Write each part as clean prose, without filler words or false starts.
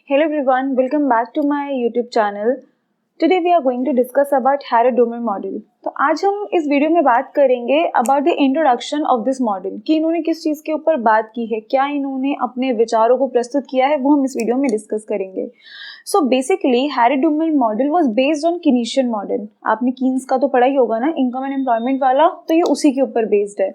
Hello everyone, welcome back to my YouTube channel. Today we are going to discuss about Harrod-Domar model. तो आज हम इस video में बात करेंगे about the introduction of this model कि इन्होंने किस चीज़ के ऊपर बात की है, क्या इन्होंने अपने विचारों को प्रस्तुत किया है, वो हम इस वीडियो में डिस्कस करेंगे. So basically Harrod-Domar model was based on Keynesian model. आपने कीन्स का तो पढ़ा ही होगा ना, इनकम एंड एम्प्लॉयमेंट वाला, तो ये उसी के ऊपर बेस्ड है.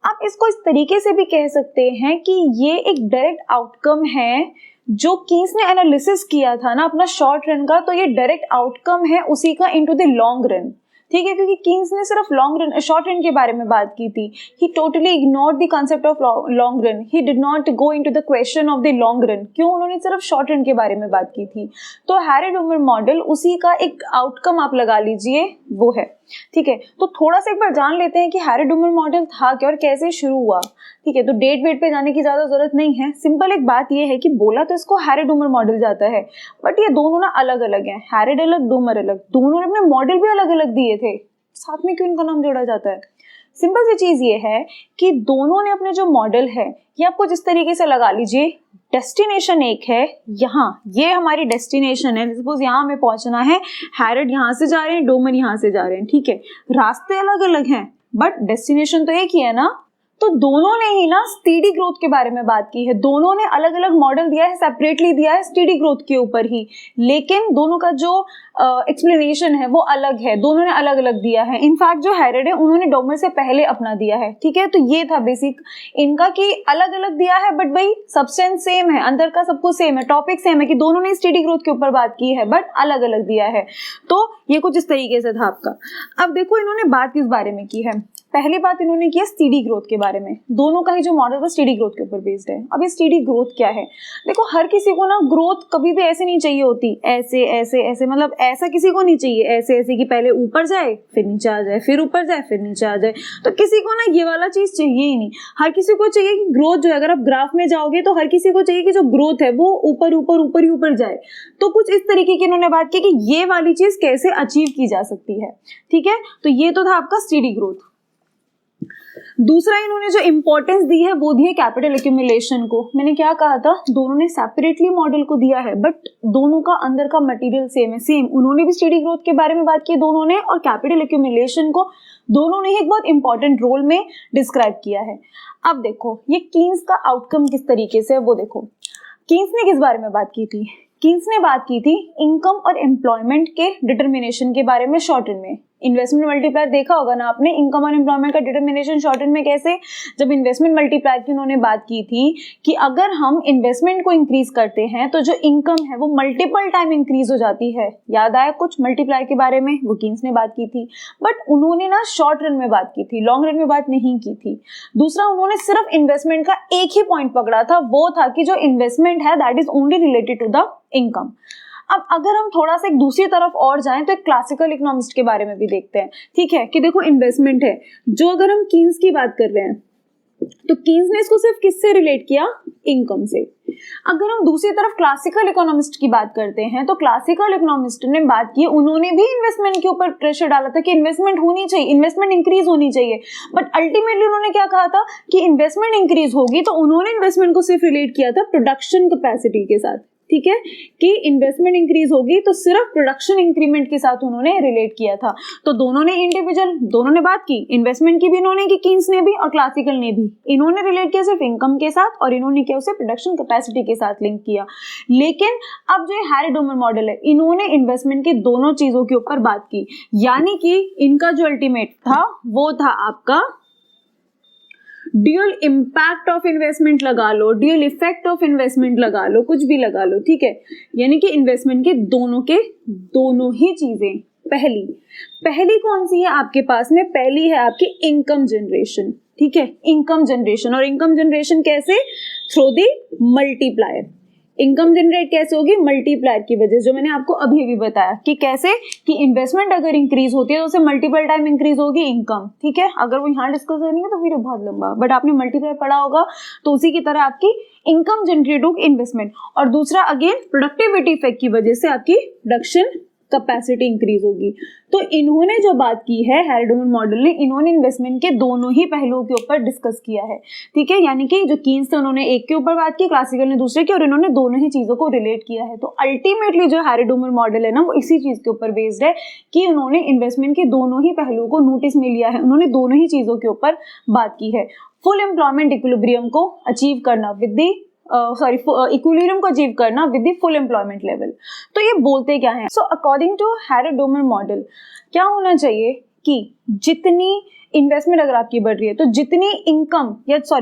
आप इसको इस तरीके से भी कह सकते हैं कि ये एक डायरेक्ट आउटकम है जो कीन्स ने एनालिसिस किया था ना अपना शॉर्ट रन का, तो ये डायरेक्ट आउटकम है उसी का इनटू द लॉन्ग रन. ठीक है, क्योंकि कीन्स ने सिर्फ लॉन्ग रन शॉर्ट रन के बारे में बात की थी. He totally ignored the concept of long run. He did not go into the question of the long run. क्यों? उन्होंने सिर्फ शॉर्ट रन के बारे में बात की थी. तो हैरड-डोमर मॉडल उसी का एक आउटकम आप लगा लीजिए वो है. ठीक है, तो थोड़ा सा एक बार जान लेते हैं कि हैरड-डोमर मॉडल था क्या और कैसे शुरू हुआ. ठीक है, तो डेट वेट पे जाने की ज्यादा जरूरत नहीं है. सिंपल एक बात ये है कि बोला तो इसको हैरड-डोमर मॉडल जाता है, बट ये दोनों ना अलग अलग हैं. हैरड अलग, डोमर अलग. दोनों ने अपने मॉडल भी अलग अलग दिए थे, साथ में क्यों इनका नाम जोड़ा जाता है? सिंपल सी चीज ये है कि दोनों ने अपने जो मॉडल है ये आपको जिस तरीके से लगा लीजिए, डेस्टिनेशन एक है. यहाँ ये हमारी डेस्टिनेशन है. सपोज यहाँ हमें पहुंचना है, हैरड यहाँ से जा रहे हैं, डोमर यहाँ से जा रहे हैं. ठीक है, रास्ते अलग अलग हैं बट डेस्टिनेशन तो एक ही है ना. तो दोनों ने ही ना स्टेडी ग्रोथ के बारे में बात की है. दोनों ने अलग अलग मॉडल दिया है, सेपरेटली दिया है स्टेडी ग्रोथ के ऊपर ही, लेकिन दोनों का जो एक्सप्लेनेशन है वो अलग है. दोनों ने अलग अलग दिया है. इनफैक्ट जो हैरड है उन्होंने डोमर से पहले अपना दिया है. ठीक है, तो ये था बेसिक इनका कि अलग अलग दिया है बट भाई सब्सटेंस सेम है, अंदर का सब कुछ सेम है, टॉपिक सेम है कि दोनों ने स्टेडी ग्रोथ के ऊपर बात की है बट अलग अलग दिया है. तो ये कुछ इस तरीके से था आपका. अब देखो इन्होंने बात किस बारे में की है. पहली बात इन्होंने किया स्टेडी ग्रोथ के बारे में. दोनों का ही जो मॉडल था स्टेडी ग्रोथ के ऊपर बेस्ड है. अब ये स्टेडी ग्रोथ क्या है? देखो हर किसी को ना ग्रोथ कभी भी ऐसे नहीं चाहिए होती, ऐसे ऐसे ऐसे, मतलब ऐसा किसी को नहीं चाहिए ऐसे ऐसे कि पहले ऊपर जाए फिर नीचे आ जाए, फिर ऊपर जाए फिर नीचे आ जाए. तो किसी को ना ये वाला चीज चाहिए ही नहीं. हर किसी को चाहिए कि ग्रोथ जो है, अगर आप ग्राफ में जाओगे तो हर किसी को चाहिए कि जो ग्रोथ है वो ऊपर ऊपर ऊपर ही ऊपर जाए. तो कुछ इस तरीके की इन्होंने बात की कि ये वाली चीज कैसे अचीव की जा सकती है. ठीक है, तो ये तो था आपका स्टेडी ग्रोथ. दूसरा इन्होंने जो इंपॉर्टेंस दी है वो दी है कैपिटल एक्यूमुलेशन को. मैंने क्या कहा था, दोनों ने सेपरेटली मॉडल को दिया है बट दोनों का अंदर का मटेरियल सेम है. सेम उन्होंने भी स्टेडी ग्रोथ के बारे में बात की दोनों ने, और कैपिटल एक्यूमुलेशन को दोनों ने एक बहुत इंपॉर्टेंट रोल में डिस्क्राइब किया है. अब देखो ये कीन्स का आउटकम किस तरीके से है वो देखो. कीन्स ने किस बारे में बात की थी? कीन्स ने बात की थी इनकम और एम्प्लॉयमेंट के डिटर्मिनेशन के बारे में शॉर्ट रन में. इन्वेस्टमेंट मल्टीप्लायर देखा होगा ना आपने, इनकम और एम्प्लॉयमेंट का डिटर्मिनेशन शॉर्ट रन में कैसे. जब इन्वेस्टमेंट मल्टीप्लायर की उन्होंने बात की थी कि अगर हम इन्वेस्टमेंट को इंक्रीज करते हैं तो जो इनकम है वो मल्टीपल टाइम इंक्रीज हो जाती है. याद आया कुछ मल्टीप्लायर के बारे में? वो कीन्स ने बात की थी, बट उन्होंने ना शॉर्ट रन में बात की थी, लॉन्ग रन में बात नहीं की थी. दूसरा उन्होंने सिर्फ इन्वेस्टमेंट का एक ही पॉइंट पकड़ा था, वो था कि जो इन्वेस्टमेंट है that is only related to the income. अब अगर हम थोड़ा सा एक दूसरी तरफ और जाएं तो एक क्लासिकल इकोनॉमिस्ट के बारे में भी देखते हैं. ठीक है, कि देखो इन्वेस्टमेंट है जो, अगर हम कीन्स की बात कर रहे हैं तो कीन्स ने इसको सिर्फ किससे रिलेट किया? इनकम से. अगर हम दूसरी तरफ क्लासिकल इकोनॉमिस्ट की बात करते हैं तो क्लासिकल इकोनॉमिस्ट ने बात की, उन्होंने भी इन्वेस्टमेंट के ऊपर प्रेशर डाला था कि इन्वेस्टमेंट होनी चाहिए, इन्वेस्टमेंट इंक्रीज होनी चाहिए. बट अल्टीमेटली उन्होंने क्या कहा था कि इन्वेस्टमेंट इंक्रीज होगी, तो उन्होंने इन्वेस्टमेंट को सिर्फ रिलेट किया था प्रोडक्शन कैपेसिटी के साथ. ठीक है, कि इन्वेस्टमेंट इंक्रीज होगी तो सिर्फ प्रोडक्शन इंक्रीमेंट के साथ उन्होंने रिलेट किया था. तो दोनों ने इंडिविजुअल दोनों ने बात की, इन्वेस्टमेंट की भी इन्होंने की, कीन्स ने भी और क्लासिकल ने भी. इन्होंने रिलेट किया सिर्फ इनकम के साथ और इन्होंने किया उसे प्रोडक्शन कैपेसिटी के साथ लिंक किया. लेकिन अब जो हैरड-डोमर मॉडल है, इन्होंने इन्वेस्टमेंट के दोनों चीजों के ऊपर बात की. यानी कि इनका जो अल्टीमेट था वो था आपका ड्यूअल इम्पैक्ट ऑफ इन्वेस्टमेंट लगा लो, ड्यूअल इफेक्ट ऑफ इन्वेस्टमेंट लगा लो, कुछ भी लगा लो. ठीक है, यानी कि इन्वेस्टमेंट के दोनों ही चीजें. पहली कौन सी है आपके पास में? पहली है आपकी इनकम जनरेशन. ठीक है, इनकम जनरेशन. और इनकम जनरेशन कैसे? Through the multiplier. Income generate कैसे होगी? मल्टीप्लायर की वजह से, जो मैंने आपको अभी भी बताया कि कैसे, कि इन्वेस्टमेंट अगर इंक्रीज होती है तो उसे मल्टीपल टाइम इंक्रीज होगी इनकम. ठीक है, अगर वो यहाँ डिस्कस करेंगे तो वीडियो बहुत लंबा, बट आपने मल्टीप्लायर पढ़ा होगा तो उसी की तरह आपकी इनकम जनरेट होगी इन्वेस्टमेंट. और दूसरा अगेन प्रोडक्टिविटी इफेक्ट की वजह से आपकी प्रोडक्शन कैपेसिटी इंक्रीज होगी। तो इन्होंने जो बात की है हैरेड-डुमर मॉडल ने, इन्होंने इन्वेस्टमेंट के दोनों ही पहलुओं के ऊपर डिस्कस किया है, ठीक है। यानी कि जो कीन्स थे उन्होंने एक के ऊपर बात की, क्लासिकल ने दूसरे की, और इन्होंने दोनों ही चीजों को रिलेट किया है। तो अल्टीमेटली जो हैरेड-डुमर मॉडल है ना, वो इसी चीज के ऊपर बेस्ड है कि उन्होंने इन्वेस्टमेंट के दोनों ही पहलुओं को नोटिस में लिया है, उन्होंने दोनों ही चीजों के ऊपर बात की है। फुल एम्प्लॉयमेंट इक्विलिब्रियम को अचीव करना विद दी इक्विलिब्रियम को अचीव करना with the full employment level. तो ये बोलते क्या है? सो अकॉर्डिंग टू हैरेड-डुमर मॉडल क्या होना चाहिए कि जितनी इन्वेस्टमेंट अगर आपकी बढ़ रही है तो जितनी इनकम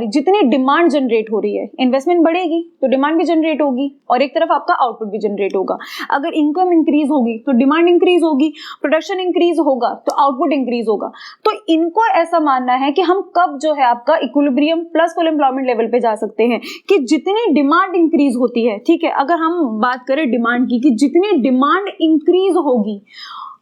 जितनी डिमांड जनरेट हो रही है, इन्वेस्टमेंट बढ़ेगी तो डिमांड भी जनरेट होगी और एक तरफ आपका आउटपुट भी जनरेट होगा। अगर इनकम इंक्रीज होगी तो डिमांड इंक्रीज होगी, प्रोडक्शन इंक्रीज होगा तो आउटपुट इंक्रीज होगा। तो इनको ऐसा मानना है कि हम कब जो है आपका equilibrium plus full employment level पे जा सकते हैं कि जितनी डिमांड इंक्रीज होती है, ठीक है। अगर हम बात करें डिमांड की, कि जितनी डिमांड इंक्रीज होगी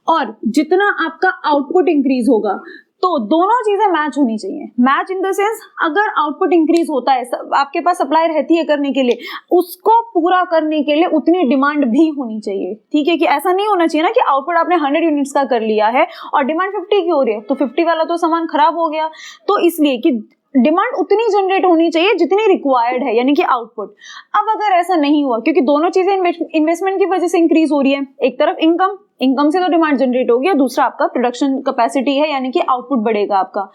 और जितना आपका आउटपुट इंक्रीज होगा, तो दोनों चीजें मैच होनी चाहिए। मैच इन द सेंस, अगर आउटपुट इंक्रीज होता है, आपके पास सप्लाई रहती है करने के लिए, उसको पूरा करने के लिए उतनी डिमांड भी होनी चाहिए, ठीक है। कि ऐसा नहीं होना चाहिए ना कि आउटपुट आपने 100 यूनिट्स का कर लिया है और डिमांड 50 की हो रही है, तो 50 वाला तो सामान खराब हो गया। तो इसलिए कि डिमांड उतनी जनरेट होनी चाहिए जितनी रिक्वायर्ड है, यानी कि आउटपुट। अब अगर ऐसा नहीं हुआ, क्योंकि दोनों चीजें इन्वेस्टमेंट की वजह से इंक्रीज हो रही है, एक तरफ इनकम से तो डिमांड जनरेट होगी और दूसरा आपका प्रोडक्शन कैपेसिटी है, यानी कि आउटपुट बढ़ेगा आपका।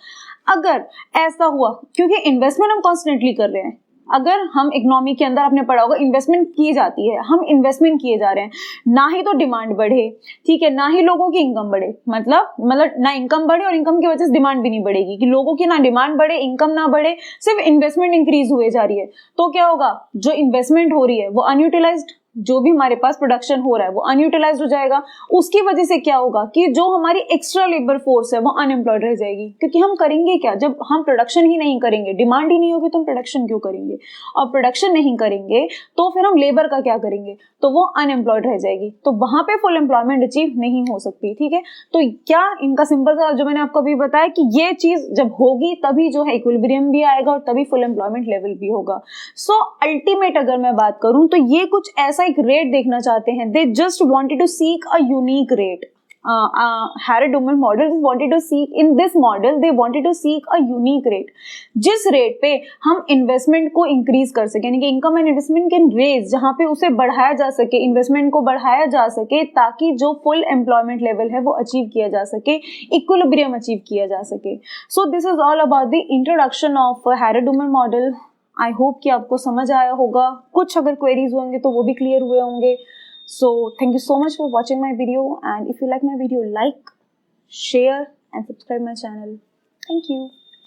अगर ऐसा हुआ, क्योंकि इन्वेस्टमेंट हम कॉन्स्टेंटली कर रहे हैं, अगर हम इकोनॉमी के अंदर आपने पढ़ा होगा इन्वेस्टमेंट की जाती है, हम इन्वेस्टमेंट किए जा रहे हैं, ना ही तो डिमांड बढ़े, ठीक है, ना ही लोगों की इनकम बढ़े, मतलब ना इनकम बढ़े और इनकम की वजह से डिमांड भी नहीं बढ़ेगी, कि लोगों की ना डिमांड बढ़े, इनकम ना बढ़े, सिर्फ इन्वेस्टमेंट इंक्रीज हुए जा रही है। तो क्या होगा? जो इन्वेस्टमेंट हो रही है वो अनयूटिलाइज्ड, जो भी हमारे पास प्रोडक्शन हो रहा है वो अनयूटिलाइज्ड हो जाएगा। उसकी वजह से क्या होगा कि जो हमारी एक्स्ट्रा लेबर फोर्स है वो अनएम्प्लॉयड रह जाएगी, क्योंकि हम करेंगे क्या जब हम प्रोडक्शन ही नहीं करेंगे? डिमांड ही नहीं होगी तो हम प्रोडक्शन क्यों करेंगे? और प्रोडक्शन नहीं करेंगे तो फिर हम लेबर का क्या करेंगे? तो वो अनएम्प्लॉयड रह जाएगी, तो वहां पे फुल एम्प्लॉयमेंट अचीव नहीं हो सकती, ठीक है। तो क्या इनका सिंपल सा जो मैंने आपको अभी बताया कि ये चीज जब होगी तभी जो है इक्विलिब्रियम भी आएगा और तभी फुल एम्प्लॉयमेंट लेवल भी होगा। सो अल्टीमेट अगर मैं बात करूं तो ये कुछ ऐसा एक रेट देखना चाहते हैं, they just wanted to seek a unique rate. Harrod Domar model wanted to seek, in this model they wanted to seek a unique rate, जिस रेट पे हम इन्वेस्टमेंट को इंक्रीज कर सके, यानी कि income and investment can raise, जहां पे उसे बढ़ाया जा सके, इन्वेस्टमेंट को बढ़ाया जा सके, ताकि जो फुल एम्प्लॉयमेंट लेवल है वो अचीव किया जा सके, इक्विलिब्रियम अचीव किया जा सके। So this is all about the introduction of Harrod Domar model. I hope कि आपको समझ आया होगा, कुछ अगर क्वेरीज होंगे तो वो भी क्लियर हुए होंगे। So thank you so much for watching my video, and if you like my video, like, share and subscribe my channel. Thank you.